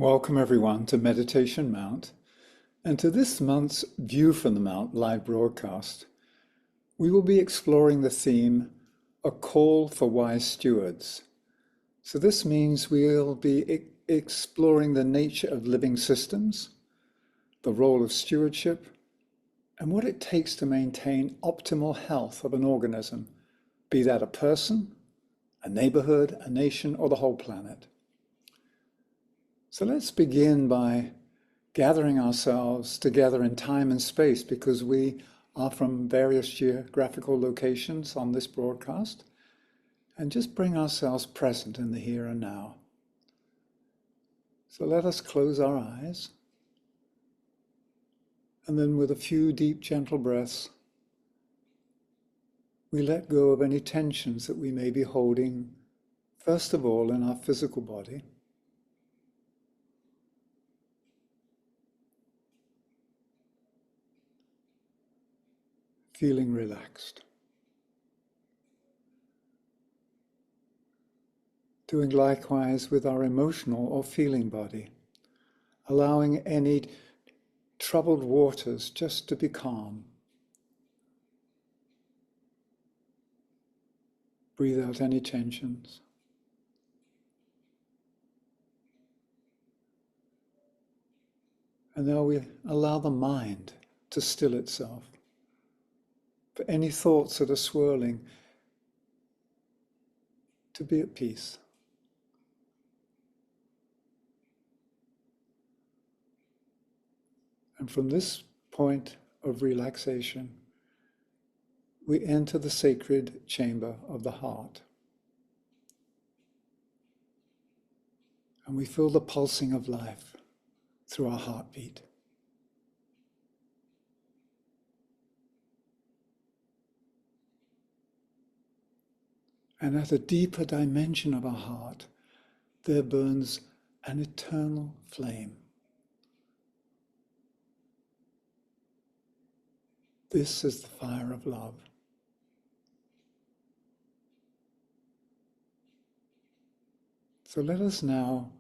Welcome everyone to Meditation Mount and to this month's View from the Mount live broadcast. We will be exploring the theme, A Call for Wise Stewards. So this means we'll be exploring the nature of living systems, the role of stewardship, and what it takes to maintain optimal health of an organism, be that a person, a neighborhood, a nation, or the whole planet. So let's begin by gathering ourselves together in time and space, because we are from various geographical locations on this broadcast, and just bring ourselves present in the here and now. So let us close our eyes, and then with a few deep, gentle breaths, we let go of any tensions that we may be holding, first of all in our physical body. Feeling relaxed. Doing likewise with our emotional or feeling body, allowing any troubled waters just to be calm. Breathe out any tensions. And now we allow the mind to still itself. For any thoughts that are swirling, to be at peace. And from this point of relaxation, we enter the sacred chamber of the heart. And we feel the pulsing of life through our heartbeat. And at a deeper dimension of our heart, there burns an eternal flame. This is the fire of love. So let us now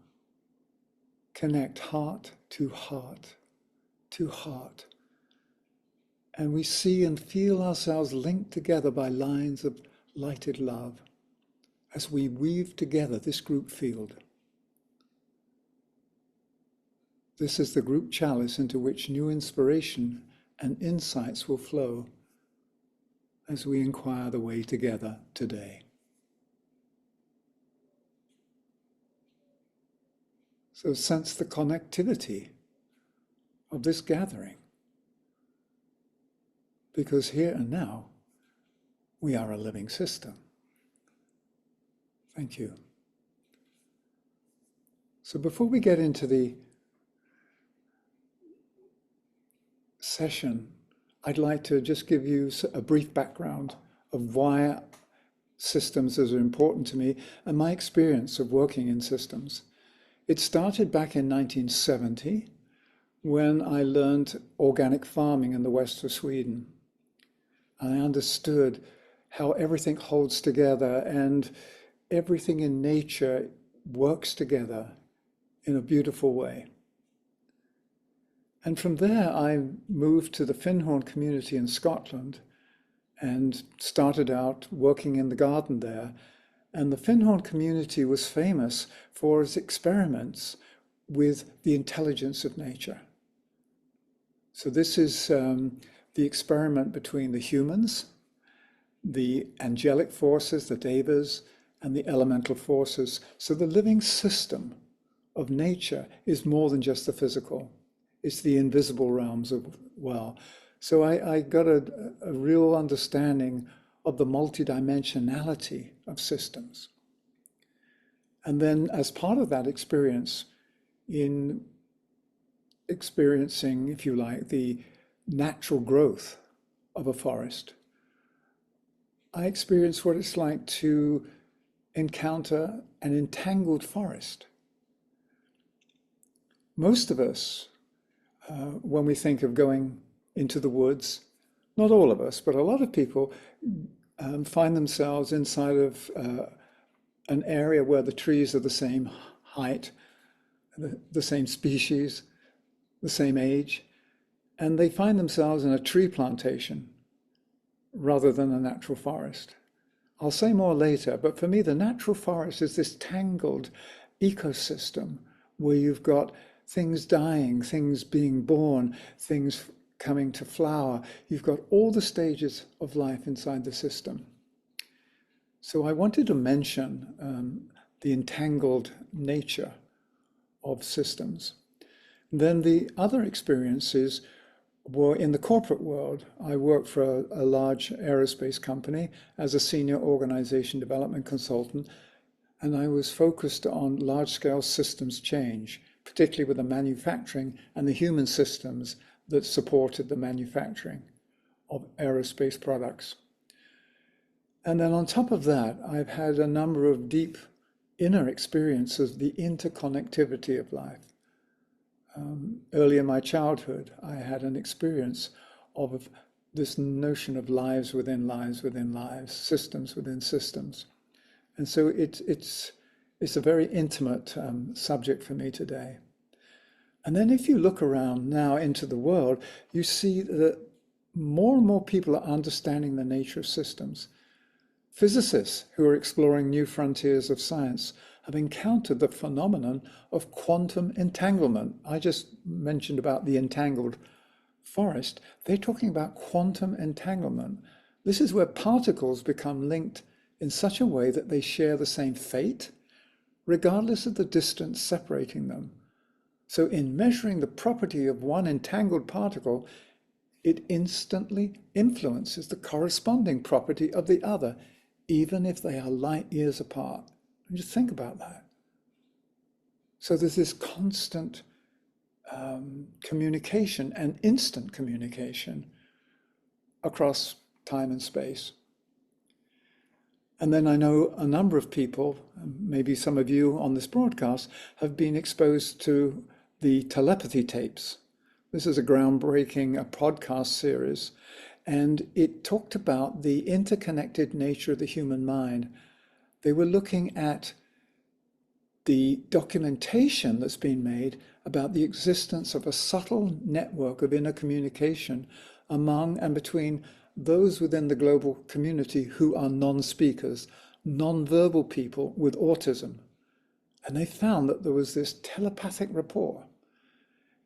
connect heart to heart to heart. And we see and feel ourselves linked together by lines of lighted love, as we weave together this group field. This is the group chalice into which new inspiration and insights will flow as we inquire the way together today. So sense the connectivity of this gathering, because here and now we are a living system. Thank you. So before we get into the session, I'd like to just give you a brief background of why systems are important to me and my experience of working in systems. It started back in 1970 when I learned organic farming in the west of Sweden. I understood how everything holds together and everything in nature works together in a beautiful way. And from there, I moved to the Findhorn community in Scotland and started out working in the garden there. And the Findhorn community was famous for its experiments with the intelligence of nature. So this is the experiment between the humans, the angelic forces, the devas, and the elemental forces. So the living system of nature is more than just the physical. It's the invisible realms as well. So I got a real understanding of the multidimensionality of systems. And then as part of that experience, in experiencing, if you like, the natural growth of a forest, I experienced what it's like to encounter an entangled forest. Most of us, when we think of going into the woods, not all of us, but a lot of people find themselves inside of an area where the trees are the same height, the same species, the same age, and they find themselves in a tree plantation rather than a natural forest. I'll say more later, but for me, the natural forest is this tangled ecosystem where you've got things dying, things being born, things coming to flower. You've got all the stages of life inside the system. So I wanted to mention the entangled nature of systems. Then the other experiences were in the corporate world. I worked for a large aerospace company as a senior organization development consultant, and I was focused on large-scale systems change, particularly with the manufacturing and the human systems that supported the manufacturing of aerospace products. And then on top of that, I've had a number of deep inner experiences, the interconnectivity of life. Early in my childhood, I had an experience of this notion of lives within lives within lives, systems within systems. And so it's a very intimate subject for me today. And then if you look around now into the world, you see that more and more people are understanding the nature of systems. Physicists who are exploring new frontiers of science have encountered the phenomenon of quantum entanglement. I just mentioned about the entangled forest. They're talking about quantum entanglement. This is where particles become linked in such a way that they share the same fate, regardless of the distance separating them. So in measuring the property of one entangled particle, it instantly influences the corresponding property of the other, even if they are light years apart. And just think about that. So there's this constant communication and instant communication across time and space. And then I know a number of people, maybe some of you on this broadcast, have been exposed to the telepathy tapes. This is a groundbreaking podcast series, and it talked about the interconnected nature of the human mind. They were looking at the documentation that's been made about the existence of a subtle network of inner communication among and between those within the global community who are non-speakers, non-verbal people with autism. And they found that there was this telepathic rapport.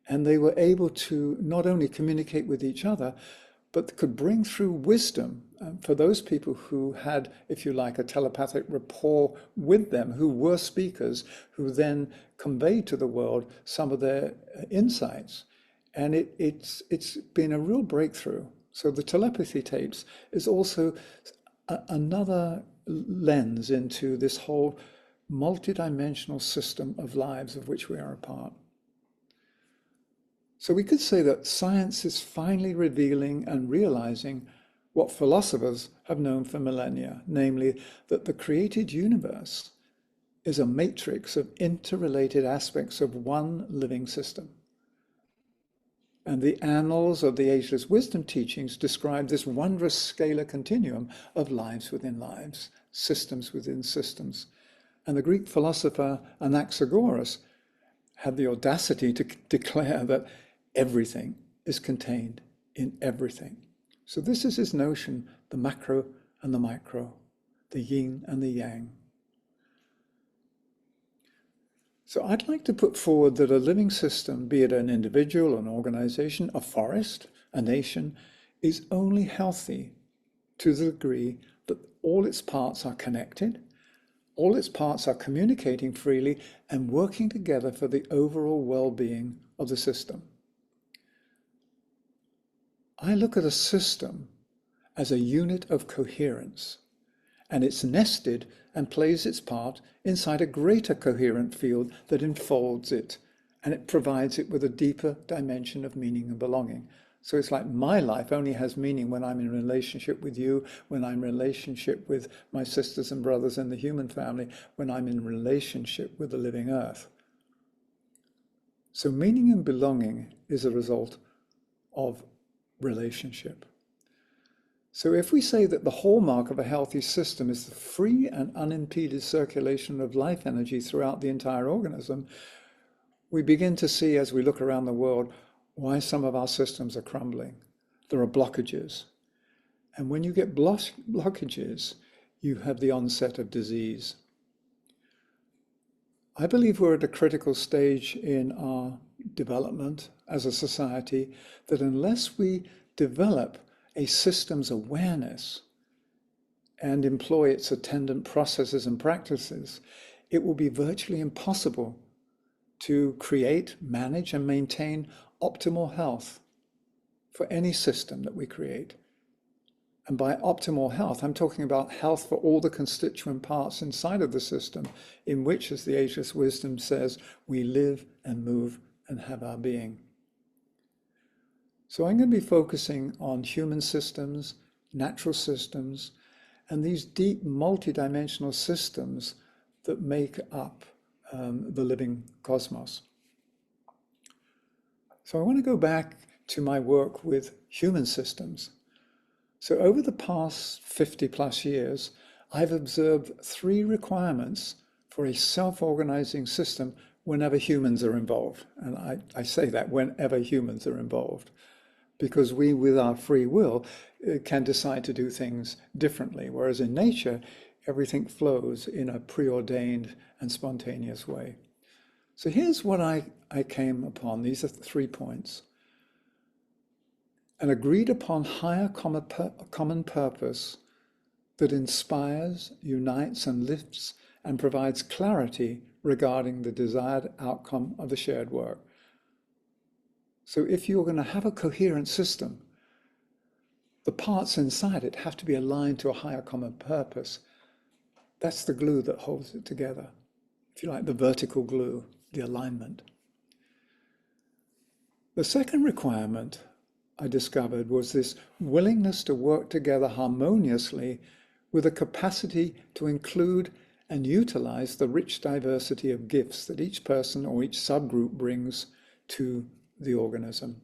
And they were able to not only communicate with each other, but could bring through wisdom for those people who had, if you like, a telepathic rapport with them, who were speakers, who then conveyed to the world some of their insights. And it's been a real breakthrough. So the telepathy tapes is also another lens into this whole multidimensional system of lives of which we are a part. So we could say that science is finally revealing and realizing what philosophers have known for millennia, namely that the created universe is a matrix of interrelated aspects of one living system. And the annals of the Ageless Wisdom teachings describe this wondrous scalar continuum of lives within lives, systems within systems. And the Greek philosopher Anaxagoras had the audacity to declare that everything is contained in everything. So this is his notion, the macro and the micro, the yin and the yang. So I'd like to put forward that a living system, be it an individual, an organization, a forest, a nation, is only healthy to the degree that all its parts are connected, all its parts are communicating freely and working together for the overall well-being of the system. I look at a system as a unit of coherence, and it's nested and plays its part inside a greater coherent field that enfolds it, and it provides it with a deeper dimension of meaning and belonging. So it's like my life only has meaning when I'm in relationship with you, when I'm in relationship with my sisters and brothers in the human family, when I'm in relationship with the living earth. So meaning and belonging is a result of relationship. So if we say that the hallmark of a healthy system is the free and unimpeded circulation of life energy throughout the entire organism, we begin to see as we look around the world why some of our systems are crumbling. There are blockages. And when you get blockages, you have the onset of disease. I believe we're at a critical stage in our development as a society that unless we develop a systems awareness and employ its attendant processes and practices, it will be virtually impossible to create, manage, and maintain optimal health for any system that we create. And by optimal health, I'm talking about health for all the constituent parts inside of the system, in which, as the Ageless Wisdom says, we live and move and have our being. So I'm going to be focusing on human systems, natural systems, and these deep multidimensional systems that make up the living cosmos. So I want to go back to my work with human systems. So over the past 50 plus years, I've observed 3 requirements for a self-organizing system whenever humans are involved. And I say that whenever humans are involved, because we, with our free will, can decide to do things differently. Whereas in nature, everything flows in a preordained and spontaneous way. So here's what I came upon. These are 3 points. An agreed upon higher common purpose that inspires, unites, and lifts and provides clarity regarding the desired outcome of the shared work. So if you're going to have a coherent system, the parts inside it have to be aligned to a higher common purpose. That's the glue that holds it together. If you like, the vertical glue, the alignment. The second requirement I discovered was this willingness to work together harmoniously with a capacity to include and utilize the rich diversity of gifts that each person or each subgroup brings to the organism.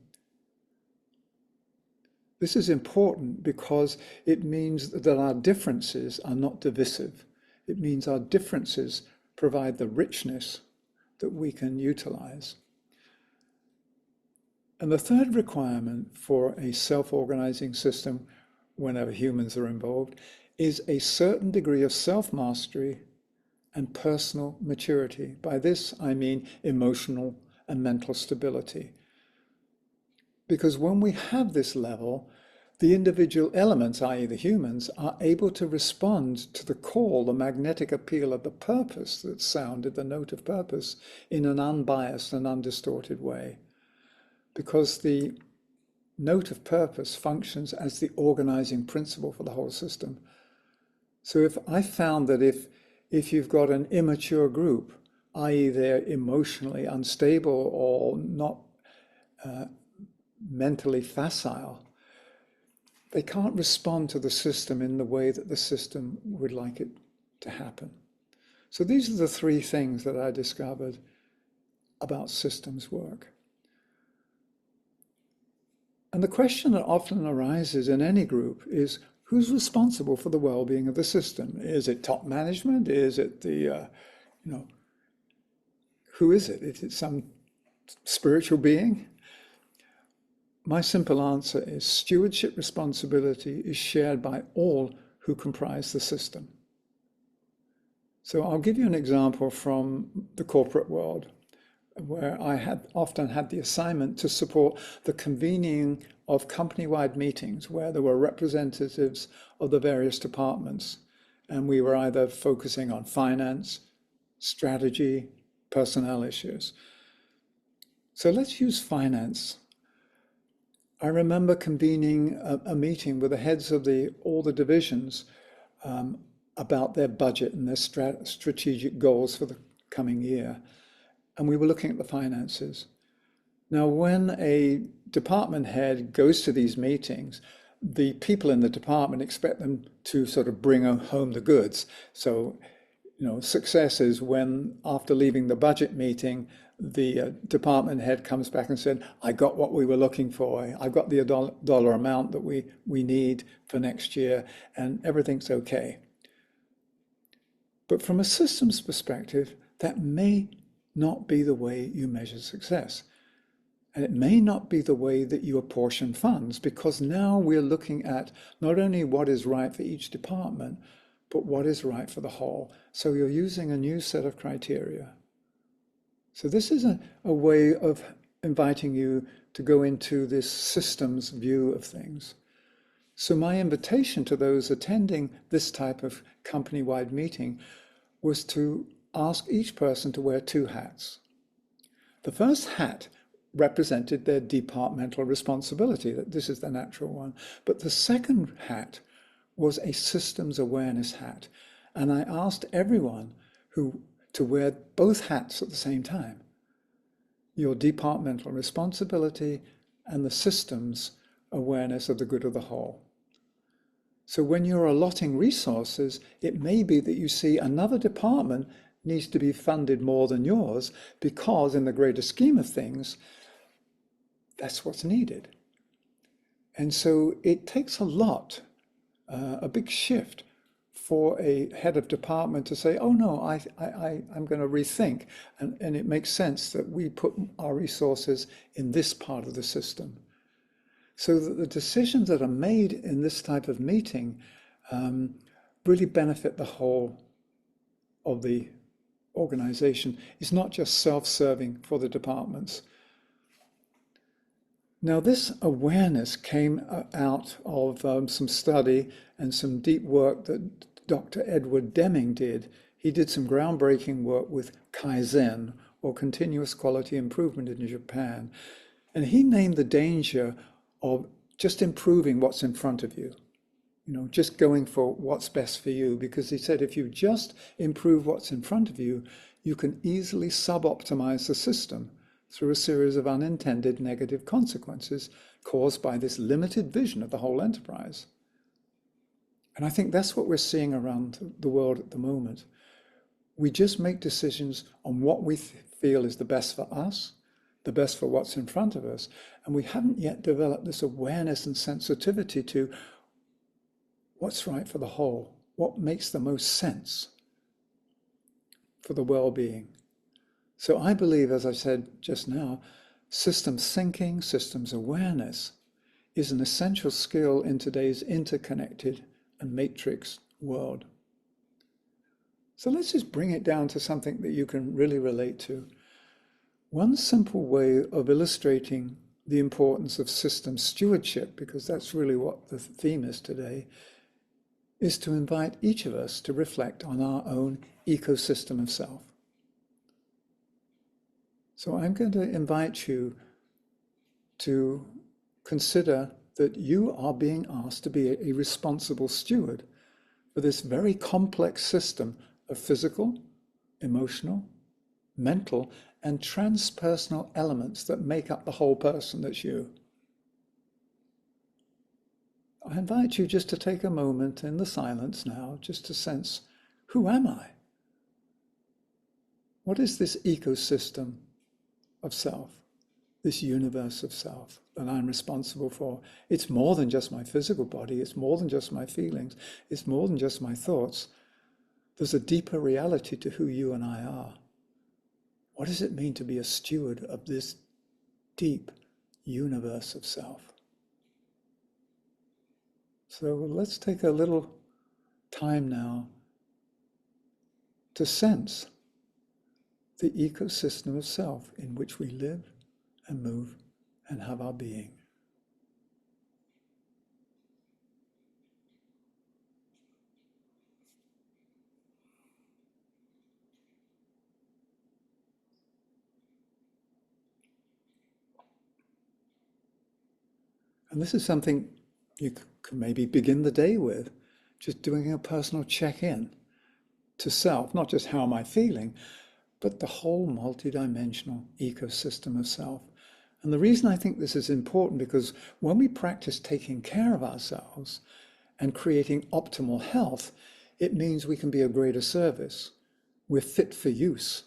This is important because it means that our differences are not divisive. It means our differences provide the richness that we can utilize. And the third requirement for a self-organizing system, whenever humans are involved, is a certain degree of self-mastery and personal maturity. By this, I mean emotional and mental stability. Because when we have this level, the individual elements, i.e. the humans, are able to respond to the call, the magnetic appeal of the purpose that sounded, the note of purpose, in an unbiased and undistorted way. Because the note of purpose functions as the organizing principle for the whole system. So if I found that if you've got an immature group, i.e. they're emotionally unstable or not mentally facile, they can't respond to the system in the way that the system would like it to happen. So these are the 3 things that I discovered about systems work. And the question that often arises in any group is, who's responsible for the well-being of the system? Is it top management? Is it the, who is it? Is it some spiritual being? My simple answer is stewardship responsibility is shared by all who comprise the system. So I'll give you an example from the corporate world, where I had often had the assignment to support the convening of company-wide meetings where there were representatives of the various departments. And we were either focusing on finance, strategy, personnel issues. So let's use finance. I remember convening a meeting with the heads of all the divisions about their budget and their strategic goals for the coming year. And we were looking at the finances. Now, when a department head goes to these meetings, the people in the department expect them to sort of bring home the goods. So, success is when, after leaving the budget meeting, the department head comes back and said, I got what we were looking for. I got the dollar amount that we need for next year, and everything's okay. But from a systems perspective, that may not be the way you measure success. And it may not be the way that you apportion funds, because now we're looking at not only what is right for each department, but what is right for the whole. So you're using a new set of criteria. So this is a way of inviting you to go into this systems view of things. So my invitation to those attending this type of company-wide meeting was to ask each person to wear two hats. The first hat represented their departmental responsibility, that this is the natural one. But the second hat was a systems awareness hat. And I asked everyone to wear both hats at the same time. Your departmental responsibility and the systems awareness of the good of the whole. So when you're allotting resources, it may be that you see another department needs to be funded more than yours, because in the greater scheme of things, that's what's needed. And so it takes a lot, a big shift for a head of department to say, oh no, I'm going to rethink. And it makes sense that we put our resources in this part of the system. So that the decisions that are made in this type of meeting really benefit the whole of the organization. It's not just self-serving for the departments. Now, this awareness came out of some study and some deep work that Dr. Edward Deming did. He did some groundbreaking work with Kaizen, or continuous quality improvement, in Japan. And he named the danger of just improving what's in front of you, just going for what's best for you, because he said if you just improve what's in front of you, you can easily sub-optimize the system through a series of unintended negative consequences caused by this limited vision of the whole enterprise. And I think that's what we're seeing around the world at the moment. We just make decisions on what we feel is the best for us, the best for what's in front of us. And we haven't yet developed this awareness and sensitivity to what's right for the whole, what makes the most sense for the well-being. So I believe, as I said just now, systems thinking, systems awareness is an essential skill in today's interconnected and matrix world. So let's just bring it down to something that you can really relate to. One simple way of illustrating the importance of system stewardship, because that's really what the theme is today, is to invite each of us to reflect on our own ecosystem of self. So I'm going to invite you to consider that you are being asked to be a responsible steward for this very complex system of physical, emotional, mental, and transpersonal elements that make up the whole person that's you. I invite you just to take a moment in the silence now, just to sense, who am I? What is this ecosystem of self, this universe of self that I'm responsible for? It's more than just my physical body, it's more than just my feelings, it's more than just my thoughts. There's a deeper reality to who you and I are. What does it mean to be a steward of this deep universe of self? So let's take a little time now to sense the ecosystem of self in which we live and move and have our being. And this is something you can maybe begin the day with, just doing a personal check-in to self, not just how am I feeling, but the whole multidimensional ecosystem of self. And the reason I think this is important, because when we practice taking care of ourselves and creating optimal health, it means we can be of greater service. We're fit for use,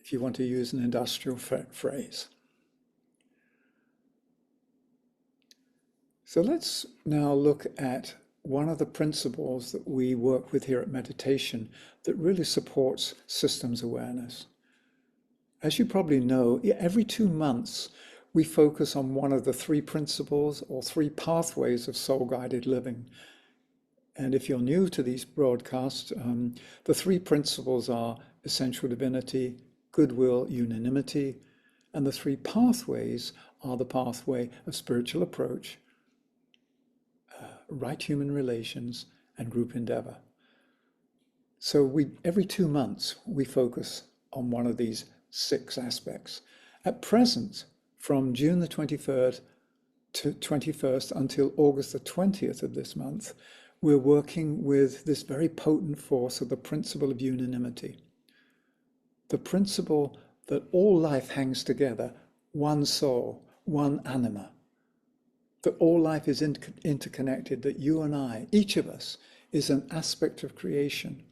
if you want to use an industrial phrase. So let's now look at one of the principles that we work with here at meditation that really supports systems awareness. as you probably know, every 2 months we focus on one of the three principles or three pathways of soul-guided living. And if you're new to these broadcasts, the three principles are essential divinity, goodwill, unanimity, and the three pathways are the pathway of spiritual approach, right human relations, and group endeavor. So every 2 months, we focus on one of these 6 aspects. At present, from June the 23rd to 21st until August the 20th of this month, we're working with this very potent force of the principle of unanimity. The principle that all life hangs together, one soul, one anima. That all life is interconnected, that you and I, each of us, is an aspect of creation.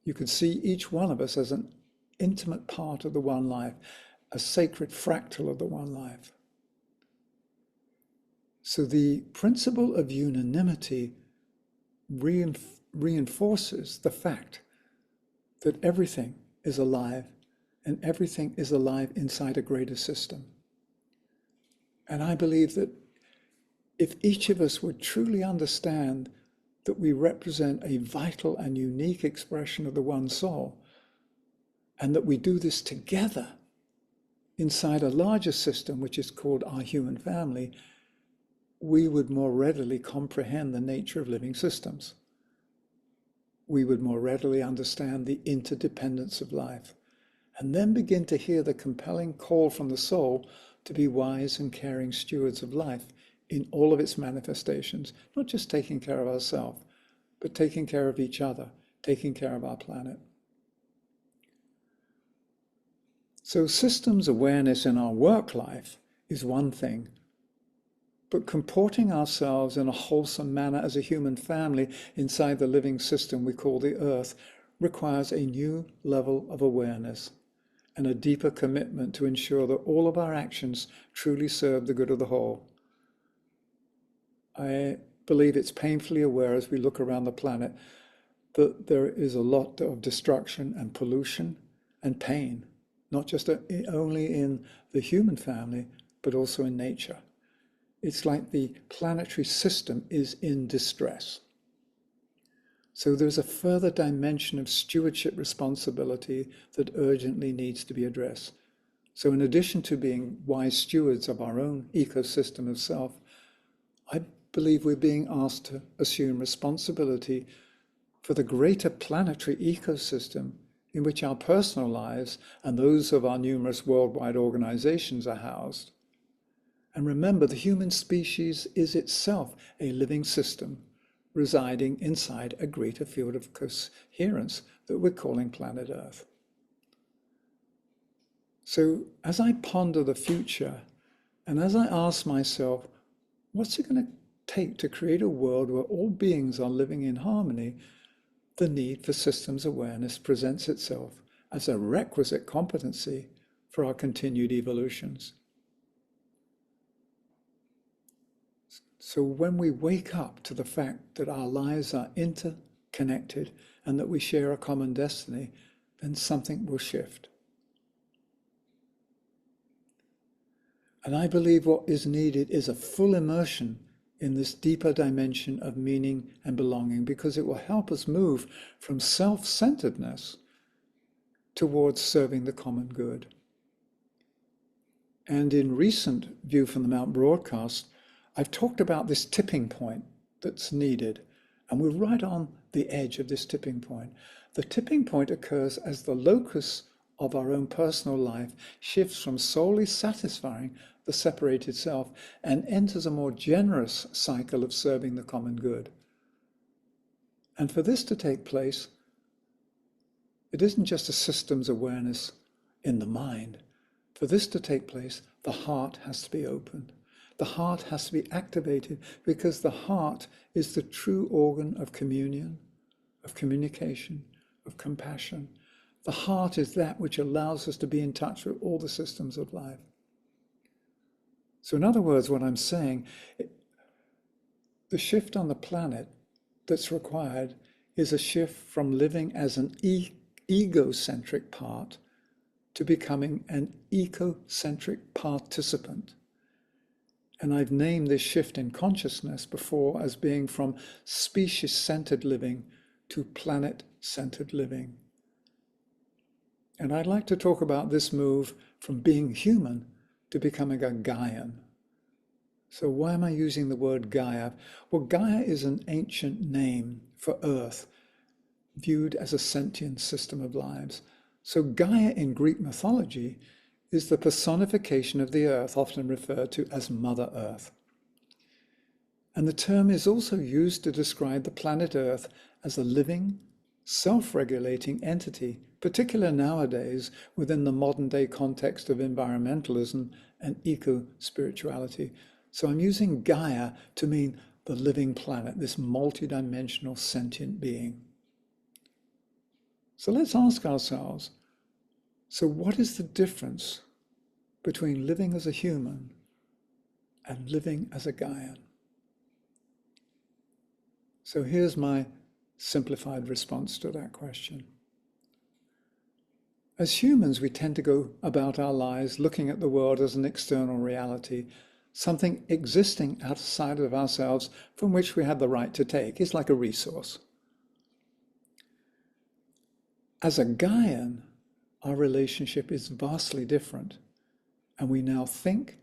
You could see each one of us as an intimate part of the one life, a sacred fractal of the one life. So the principle of unanimity reinforces the fact that everything is alive, and everything is alive inside a greater system. And I believe that if each of us would truly understand that we represent a vital and unique expression of the one soul, and that we do this together inside a larger system, which is called our human family, we would more readily comprehend the nature of living systems. We would more readily understand the interdependence of life, and then begin to hear the compelling call from the soul to be wise and caring stewards of life in all of its manifestations, not just taking care of ourselves, but taking care of each other, taking care of our planet. So systems awareness in our work life is one thing, but comporting ourselves in a wholesome manner as a human family inside the living system we call the Earth requires a new level of awareness and a deeper commitment to ensure that all of our actions truly serve the good of the whole. I believe it's painfully aware as we look around the planet that there is a lot of destruction and pollution and pain, not just only in the human family, but also in nature. It's like the planetary system is in distress. So there's a further dimension of stewardship responsibility that urgently needs to be addressed. So in addition to being wise stewards of our own ecosystem of self, I believe we're being asked to assume responsibility for the greater planetary ecosystem in which our personal lives and those of our numerous worldwide organizations are housed. And remember, the human species is itself a living system residing inside a greater field of coherence that we're calling planet Earth. So as I ponder the future, and as I ask myself, what's it going to take to create a world where all beings are living in harmony, the need for systems awareness presents itself as a requisite competency for our continued evolutions. So when we wake up to the fact that our lives are interconnected and that we share a common destiny, then something will shift. And I believe what is needed is a full immersion in this deeper dimension of meaning and belonging, because it will help us move from self-centeredness towards serving the common good. And in recent View from the Mount broadcast, I've talked about this tipping point that's needed, and we're right on the edge of this tipping point. The tipping point occurs as the locus of our own personal life shifts from solely satisfying the separated self and enters a more generous cycle of serving the common good. And for this to take place, it isn't just a systems awareness in the mind. For this to take place, the heart has to be opened. The heart has to be activated, because the heart is the true organ of communion, of communication, of compassion. The heart is that which allows us to be in touch with all the systems of life. So in other words, what I'm saying, the shift on the planet that's required is a shift from living as an egocentric part to becoming an ecocentric participant. And I've named this shift in consciousness before as being from species-centered living to planet-centered living. And I'd like to talk about this move from being human to becoming a Gaian. So why am I using the word Gaia? Well, Gaia is an ancient name for Earth, viewed as a sentient system of lives. So Gaia in Greek mythology is the personification of the Earth, often referred to as Mother Earth. And the term is also used to describe the planet Earth as a living, self-regulating entity, particularly nowadays within the modern-day context of environmentalism and eco-spirituality. So I'm using Gaia to mean the living planet, this multidimensional sentient being. So let's ask ourselves, so what is the difference between living as a human and living as a Gaian? So here's my simplified response to that question. As humans, we tend to go about our lives looking at the world as an external reality, something existing outside of ourselves from which we have the right to take. It's like a resource. As a Gaian, our relationship is vastly different, and we now think,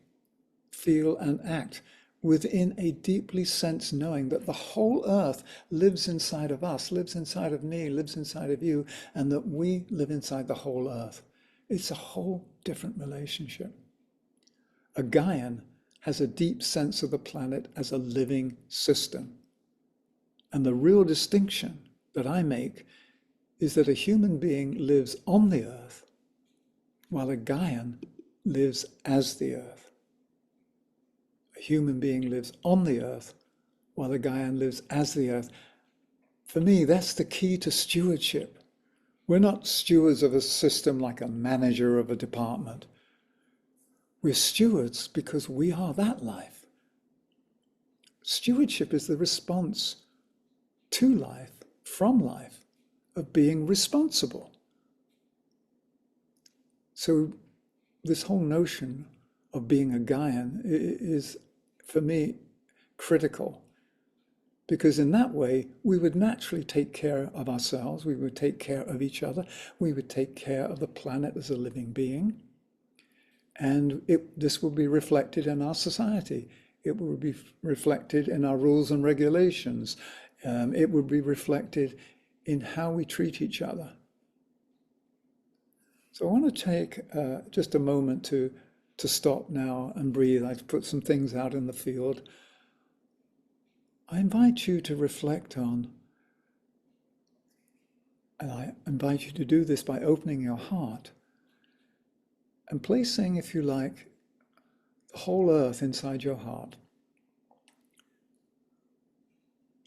feel, and act within a deeply sensed knowing that the whole earth lives inside of us, lives inside of me, lives inside of you, and that we live inside the whole earth. It's a whole different relationship. A Gaian has a deep sense of the planet as a living system. And the real distinction that I make is that a human being lives on the earth, while a Gaian lives as the earth. A human being lives on the earth, while a Gaian lives as the earth. For me, that's the key to stewardship. We're not stewards of a system like a manager of a department. We're stewards because we are that life. Stewardship is the response to life, from life, of being responsible. So this whole notion of being a Gaian is, for me, critical. Because in that way, we would naturally take care of ourselves, we would take care of each other, we would take care of the planet as a living being. And this will be reflected in our society. It will be reflected in our rules and regulations. It will be reflected in how we treat each other. So I want to take just a moment to stop now and breathe. I've put some things out in the field. I invite you to reflect on, and I invite you to do this by opening your heart and placing, if you like, the whole earth inside your heart.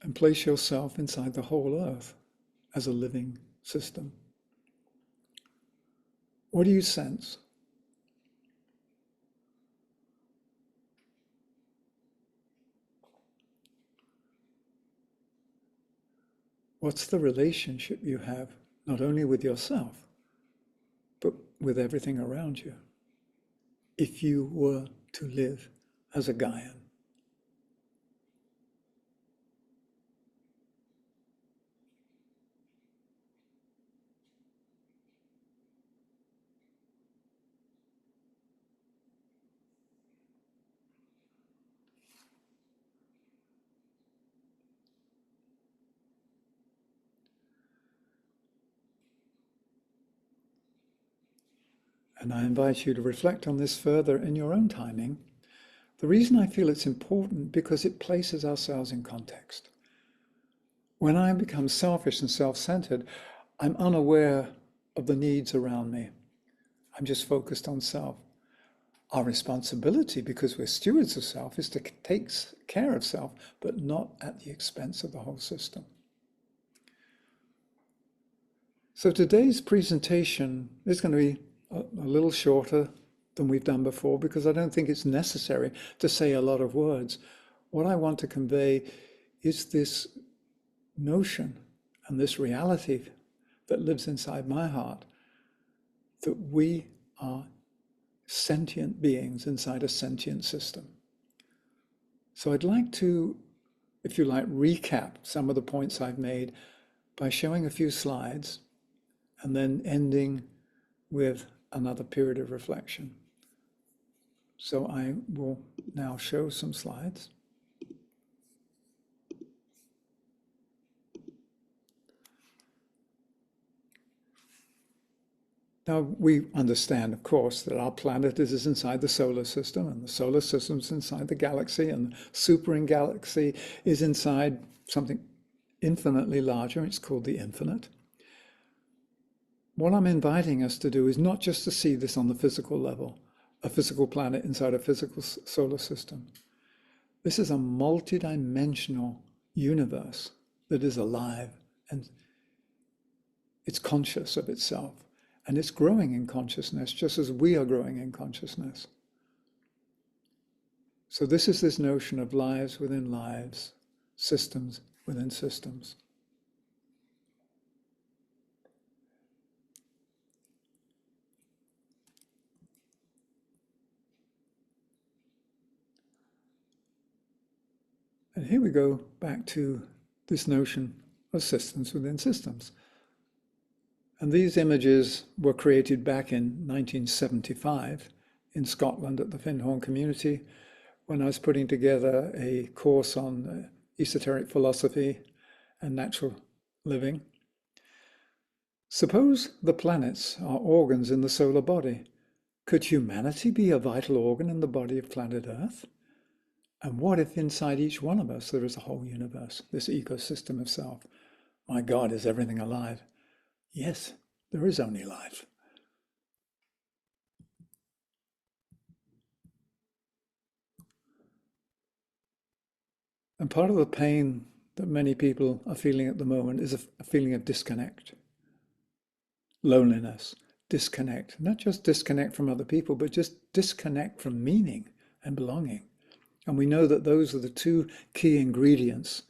And place yourself inside the whole earth as a living system. What do you sense? What's the relationship you have, not only with yourself, but with everything around you, if you were to live as a Gaian? And I invite you to reflect on this further in your own timing. The reason I feel it's important because it places ourselves in context. When I become selfish and self-centered, I'm unaware of the needs around me. I'm just focused on self. Our responsibility, because we're stewards of self, is to take care of self, but not at the expense of the whole system. So today's presentation is going to be a little shorter than we've done before, because I don't think it's necessary to say a lot of words. What I want to convey is this notion and this reality that lives inside my heart, that we are sentient beings inside a sentient system. So I'd like to, if you like, recap some of the points I've made by showing a few slides and then ending with another period of reflection. So I will now show some slides. Now, we understand, of course, that our planet is inside the solar system, and the solar system is inside the galaxy, and the superin galaxy is inside something infinitely larger. It's called the infinite. What I'm inviting us to do is not just to see this on the physical level, a physical planet inside a physical solar system. This is a multidimensional universe that is alive, and it's conscious of itself. And it's growing in consciousness, just as we are growing in consciousness. So this is this notion of lives within lives, systems within systems. And here we go back to this notion of systems within systems. And these images were created back in 1975 in Scotland at the Findhorn community when I was putting together a course on esoteric philosophy and natural living. Suppose the planets are organs in the solar body. Could humanity be a vital organ in the body of planet Earth? And what if inside each one of us there is a whole universe, this ecosystem of self? My God, is everything alive? Yes, there is only life. And part of the pain that many people are feeling at the moment is a feeling of disconnect, loneliness, disconnect, not just disconnect from other people, but just disconnect from meaning and belonging. And we know that those are the two key ingredients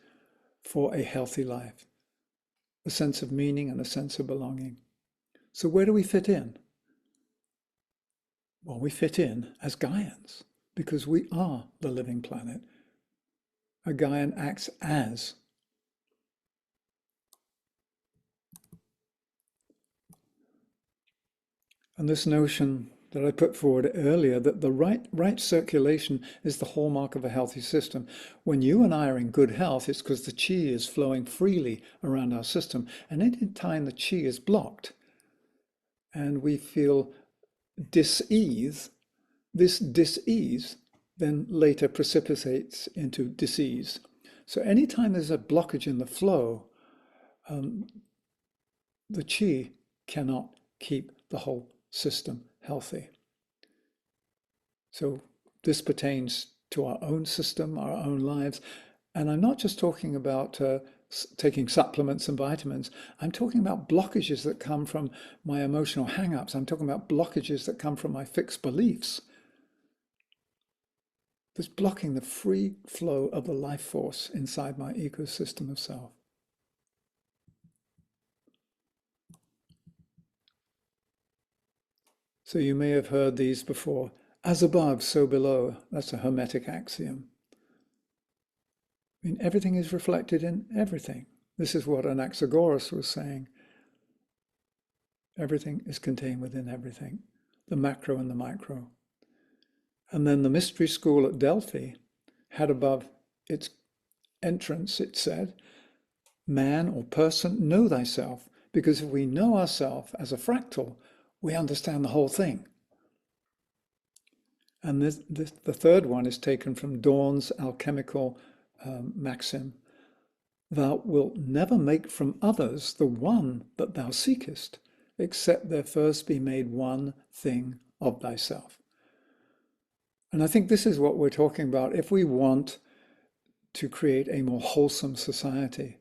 for a healthy life, a sense of meaning and a sense of belonging. So where do we fit in? Well, we fit in as Gaians because we are the living planet. A Gaian acts as. And this notion that I put forward earlier, that the right circulation is the hallmark of a healthy system. When you and I are in good health, it's because the qi is flowing freely around our system. And any time the qi is blocked and we feel dis-ease, this dis-ease then later precipitates into disease. So anytime there's a blockage in the flow, the qi cannot keep the whole system healthy. So this pertains to our own system, our own lives. And I'm not just talking about taking supplements and vitamins. I'm talking about blockages that come from my emotional hang-ups. I'm talking about blockages that come from my fixed beliefs. That's blocking the free flow of the life force inside my ecosystem of self. So you may have heard these before. As above, so below. That's a Hermetic axiom. I mean, everything is reflected in everything. This is what Anaxagoras was saying. Everything is contained within everything, the macro and the micro. And then the mystery school at Delphi had above its entrance, it said, man or person, know thyself, because if we know ourselves as a fractal, we understand the whole thing. And the third one is taken from Dawn's alchemical maxim. Thou wilt never make from others the one that thou seekest, except there first be made one thing of thyself. And I think this is what we're talking about. If we want to create a more wholesome society,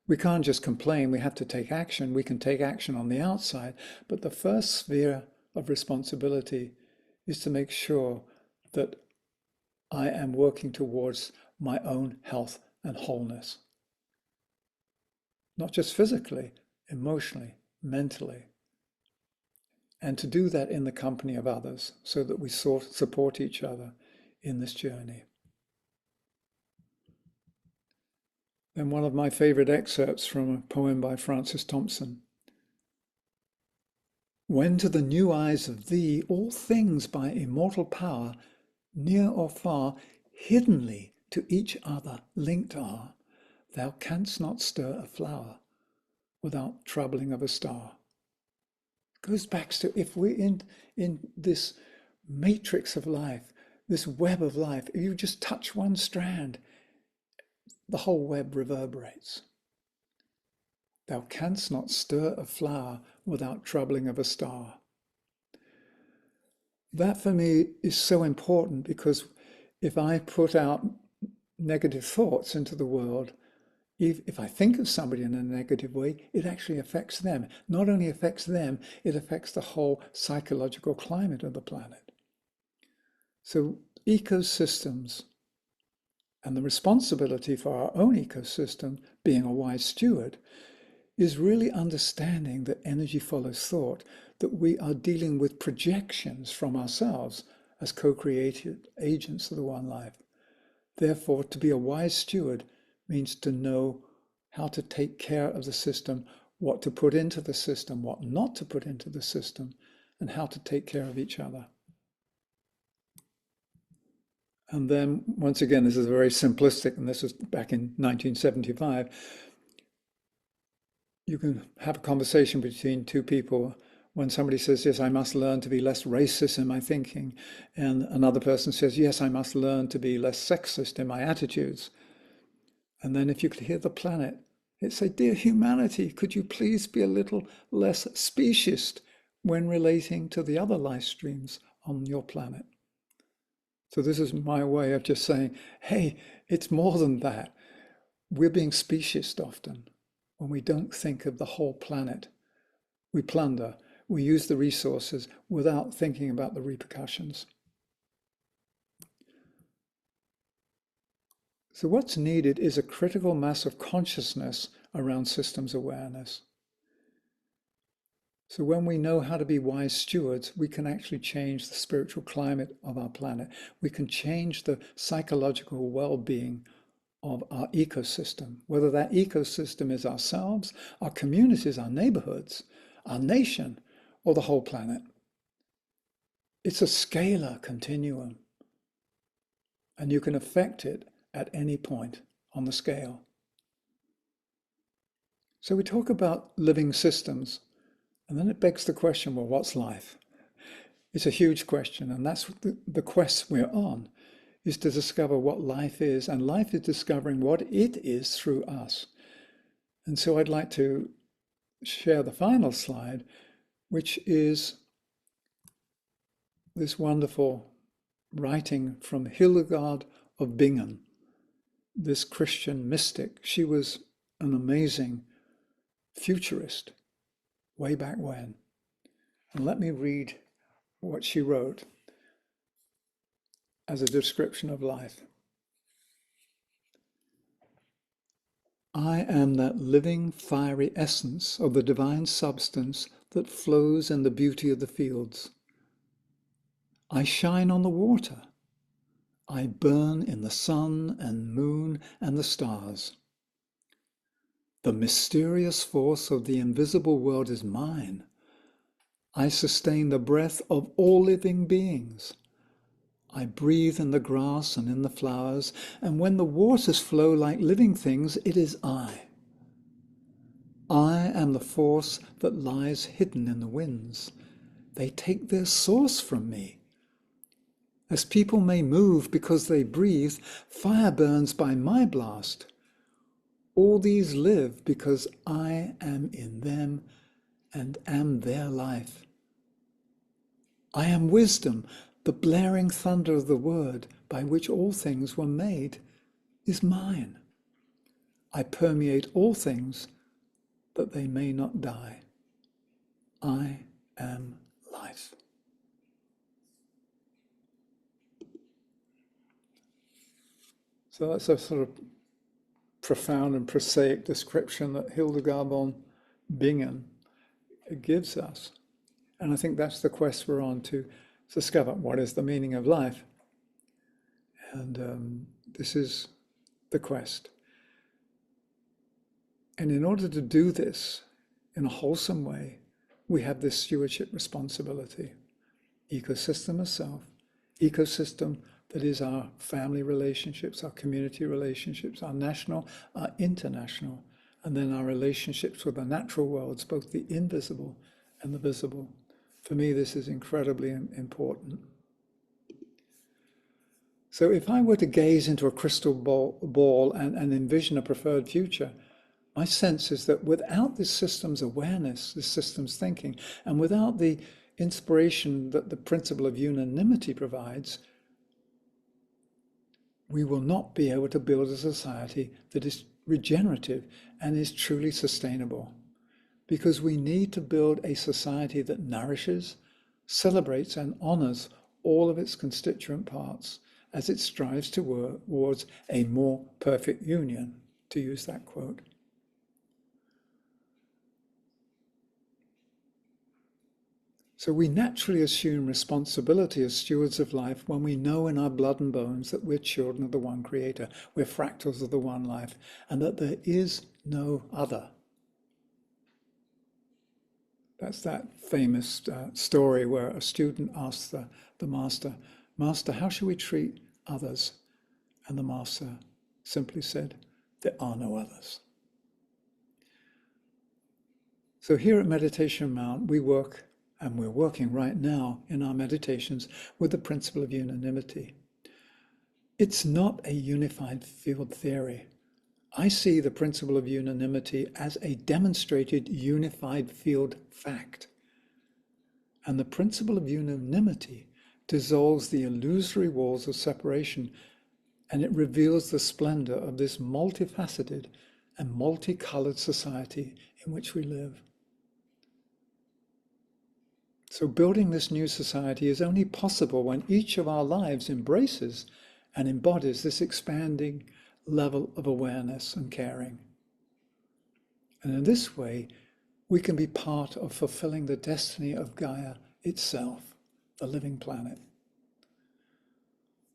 we can't just complain, we have to take action. We can take action on the outside, but the first sphere of responsibility is to make sure that I am working towards my own health and wholeness. Not just physically, emotionally, mentally. and to do that in the company of others so that we support each other in this journey. Then one of my favorite excerpts from a poem by Francis Thompson. When to the new eyes of thee all things by immortal power, near or far, hiddenly to each other linked are, thou canst not stir a flower without troubling of a star. It goes back to, if we're in this matrix of life, this web of life, if you just touch one strand, the whole web reverberates. Thou canst not stir a flower without troubling of a star. That for me is so important, because if I put out negative thoughts into the world, if I think of somebody in a negative way, it actually affects them. Not only affects them, it affects the whole psychological climate of the planet. So ecosystems, and the responsibility for our own ecosystem, being a wise steward, is really understanding that energy follows thought, that we are dealing with projections from ourselves as co-created agents of the one life. Therefore, to be a wise steward means to know how to take care of the system, what to put into the system, what not to put into the system, and how to take care of each other. And then, once again, this is very simplistic, and this was back in 1975. You can have a conversation between two people when somebody says, yes, I must learn to be less racist in my thinking, and another person says, yes, I must learn to be less sexist in my attitudes. And then if you could hear the planet, it'd say, dear humanity, could you please be a little less speciesist when relating to the other life streams on your planet? So this is my way of just saying, hey, it's more than that. We're being speciesist often when we don't think of the whole planet. We plunder, we use the resources without thinking about the repercussions. So what's needed is a critical mass of consciousness around systems awareness. So when we know how to be wise stewards, we can actually change the spiritual climate of our planet. We can change the psychological well-being of our ecosystem, whether that ecosystem is ourselves, our communities, our neighborhoods, our nation, or the whole planet. It's a scalar continuum, and you can affect it at any point on the scale. So we talk about living systems, and then it begs the question, well, what's life? It's a huge question, and that's the quest we're on, is to discover what life is, and life is discovering what it is through us. And so I'd like to share the final slide, which is this wonderful writing from Hildegard of Bingen, this Christian mystic. She was an amazing futurist way back when. And let me read what she wrote as a description of life. I am that living, fiery essence of the divine substance that flows in the beauty of the fields. I shine on the water. I burn in the sun and moon and the stars. The mysterious force of the invisible world is mine. I sustain the breath of all living beings. I breathe in the grass and in the flowers, and when the waters flow like living things, it is I. I am the force that lies hidden in the winds. They take their source from me. As people may move because they breathe, fire burns by my blast. All these live because I am in them and am their life. I am wisdom, the blaring thunder of the word by which all things were made is mine. I permeate all things that they may not die. I am life. So that's a sort of profound and prosaic description that Hildegard von Bingen gives us. And I think that's the quest we're on, to discover what is the meaning of life. And this is the quest. And in order to do this in a wholesome way, we have this stewardship responsibility. Ecosystem of self, ecosystem that is our family relationships, our community relationships, our national, our international, and then our relationships with the natural worlds, both the invisible and the visible. For me, this is incredibly important. So if I were to gaze into a crystal ball and envision a preferred future, my sense is that without this system's awareness, this system's thinking, and without the inspiration that the principle of unanimity provides, we will not be able to build a society that is regenerative and is truly sustainable. Because we need to build a society that nourishes, celebrates, and honors all of its constituent parts as it strives towards a more perfect union, to use that quote. So we naturally assume responsibility as stewards of life when we know in our blood and bones that we're children of the one Creator, we're fractals of the one life, and that there is no other. That's that famous story where a student asks the master, "Master, how should we treat others?" And the master simply said, "There are no others." So here at Meditation Mount, we work, and we're working right now in our meditations with the principle of unanimity. It's not a unified field theory. I see the principle of unanimity as a demonstrated unified field fact. And the principle of unanimity dissolves the illusory walls of separation, and it reveals the splendor of this multifaceted and multicolored society in which we live. So building this new society is only possible when each of our lives embraces and embodies this expanding level of awareness and caring. And in this way, we can be part of fulfilling the destiny of Gaia itself, the living planet.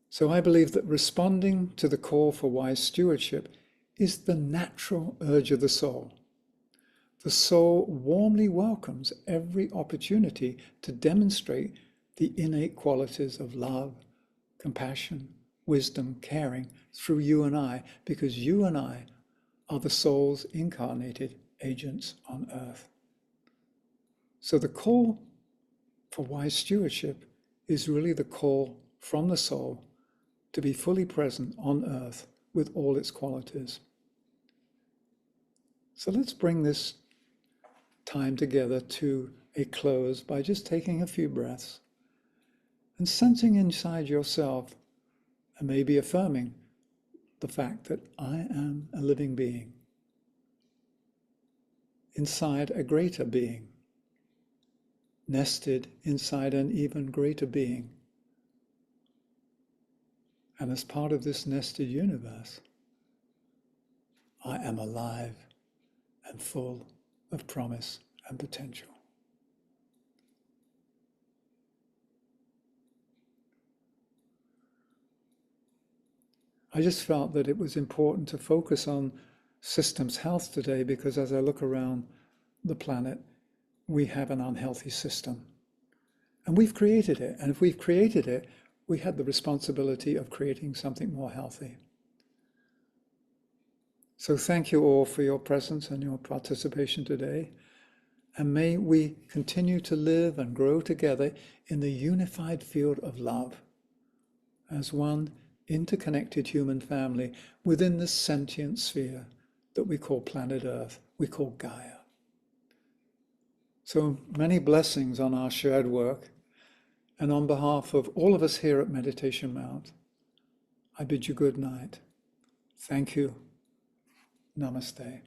So I believe that responding to the call for wise stewardship is the natural urge of the soul. The soul warmly welcomes every opportunity to demonstrate the innate qualities of love, compassion, wisdom, caring through you and I, because you and I are the soul's incarnated agents on earth. So the call for wise stewardship is really the call from the soul to be fully present on earth with all its qualities. So let's bring this time together to a close by just taking a few breaths and sensing inside yourself, and maybe affirming the fact that I am a living being inside a greater being, nested inside an even greater being. And as part of this nested universe, I am alive and full of promise and potential. I just felt that it was important to focus on systems health today, because as I look around the planet, we have an unhealthy system. And we've created it. And if we've created it, we had the responsibility of creating something more healthy. So thank you all for your presence and your participation today. And may we continue to live and grow together in the unified field of love as one interconnected human family within this sentient sphere that we call planet Earth, we call Gaia. So many blessings on our shared work, and on behalf of all of us here at Meditation Mount, I bid you good night. Thank you. Namaste.